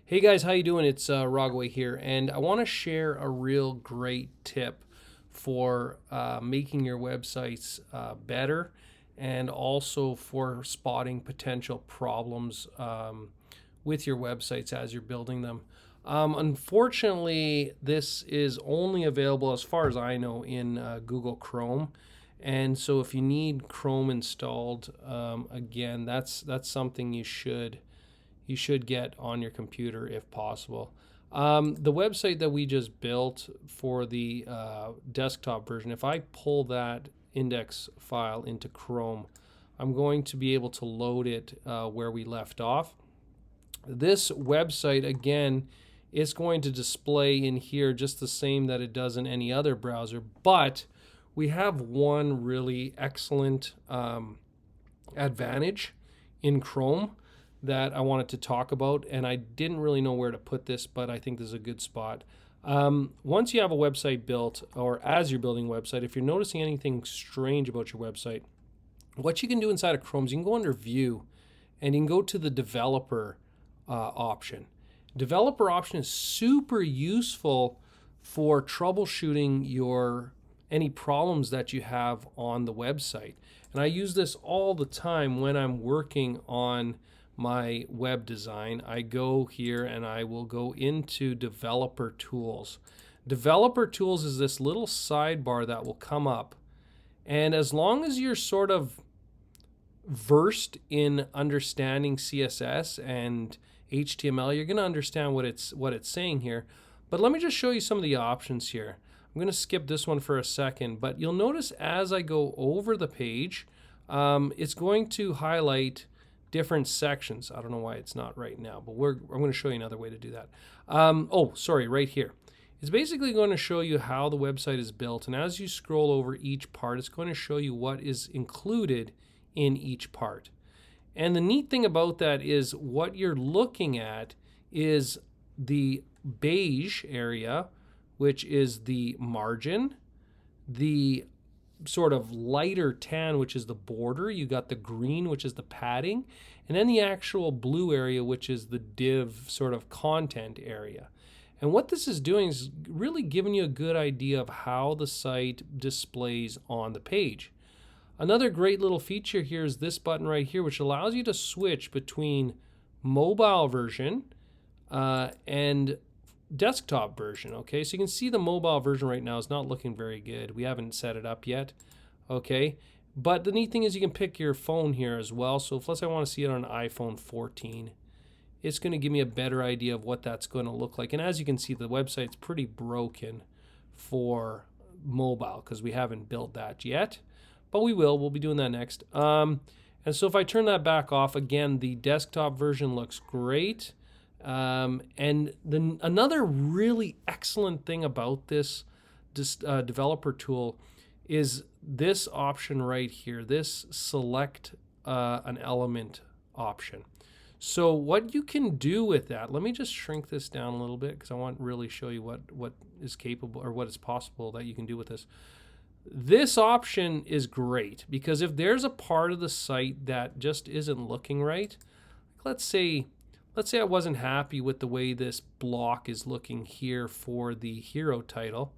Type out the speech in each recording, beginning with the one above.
Hey guys, how you doing? It's Rogway here, and I want to share a real great tip for making your websites better, and also for spotting potential problems with your websites as you're building them. Unfortunately, this is only available, as far as I know, in Google Chrome. And so, if you need Chrome installed, again, that's something you should get on your computer if possible. The website that we just built for the desktop version, if I pull that index file into Chrome, I'm going to be able to load it where we left off. This website, again, is going to display in here just the same that it does in any other browser, but we have one really excellent advantage in Chrome that I wanted to talk about, and I didn't really know where to put this, but I think this is a good spot. Once you have a website built, or as you're building a website, if you're noticing anything strange about your website, what you can do inside of Chrome is you can go under View, and you can go to the Developer option. Developer option is super useful for troubleshooting your any problems that you have on the website. And I use this all the time when I'm working on my web design. I go here and I will go into Developer Tools. Developer Tools is this little sidebar that will come up. And as long as you're sort of versed in understanding CSS and HTML, you're going to understand what it's saying here. But let me just show you some of the options here. I'm going to skip this one for a second, but you'll notice as I go over the page, it's going to highlight different sections. I don't know why it's not right now, but I'm going to show you another way to do that. Right here. It's basically going to show you how the website is built, and as you scroll over each part, it's going to show you what is included in each part. And the neat thing about that is what you're looking at is the beige area, which is the margin, the sort of lighter tan, which is the border. You got the green, which is the padding, and then the actual blue area, which is the div sort of content area. And what this is doing is really giving you a good idea of how the site displays on the page. Another great little feature here is this button right here, which allows you to switch between mobile version and desktop version. Okay, so you can see the mobile version right now is not looking very good. We haven't set it up yet. Okay, but the neat thing is you can pick your phone here as well. So if let's say I want to see it on an iPhone 14, it's going to give me a better idea of what that's going to look like. And as you can see, the website's pretty broken for mobile because we haven't built that yet, but we will. We'll be doing that next. And so if I turn that back off, again, the desktop version looks great. And then another really excellent thing about this developer tool is this option right here, this select an element option. So what you can do with that, let me just shrink this down a little bit because I want to really show you what is capable or what is possible that you can do with this. This option is great because if there's a part of the site that just isn't looking right, let's say I wasn't happy with the way this block is looking here for the hero title.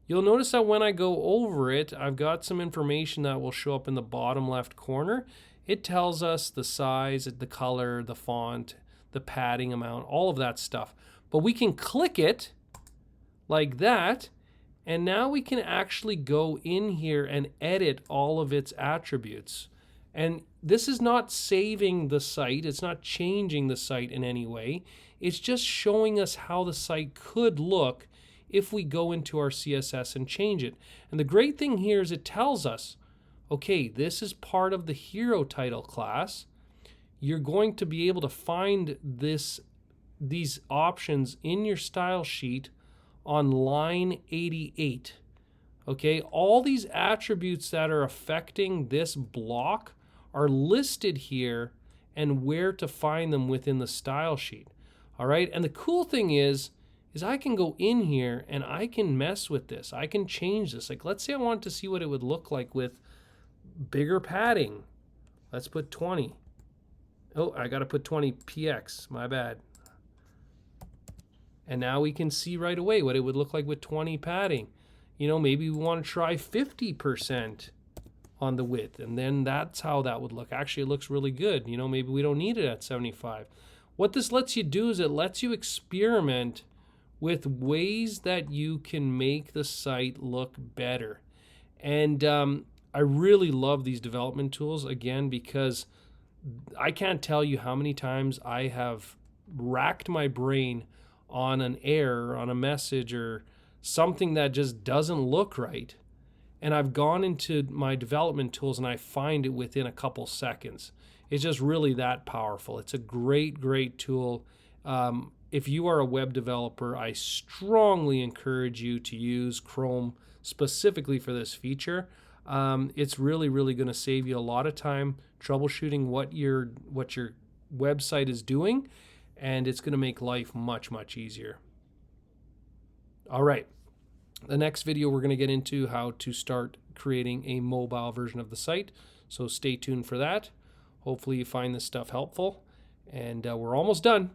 You'll notice that when I go over it, I've got some information that will show up in the bottom left corner. It tells us the size, the color, the font, the padding amount, all of that stuff. But we can click it like that, and now we can actually go in here and edit all of its attributes. And this is not saving the site. It's not changing the site in any way. It's just showing us how the site could look if we go into our CSS and change it. And the great thing here is it tells us, okay, this is part of the hero title class. You're going to be able to find these options in your style sheet on line 88. Okay, all these attributes that are affecting this block are listed here and where to find them within the style sheet. All right, and the cool thing is I can go in here and I can mess with this. I can change this. Like, let's say I wanted to see what it would look like with bigger padding. Let's put 20. Oh, I got to put 20 px. My bad. And now we can see right away what it would look like with 20 padding. You know, maybe we want to try 50% on the width, and then that's how that would look. Actually, it looks really good. You know, maybe we don't need it at 75. What this lets you do is it lets you experiment with ways that you can make the site look better. And I really love these development tools, again, because I can't tell you how many times I have racked my brain on an error, on a message, or something that just doesn't look right. And I've gone into my development tools and I find it within a couple seconds. It's just really that powerful. It's a great, great tool. If you are a web developer, I strongly encourage you to use Chrome specifically for this feature. It's really, really going to save you a lot of time troubleshooting what your website is doing, and it's going to make life much, much easier. All right. The next video, we're going to get into how to start creating a mobile version of the site. So stay tuned for that. Hopefully you find this stuff helpful. And we're almost done.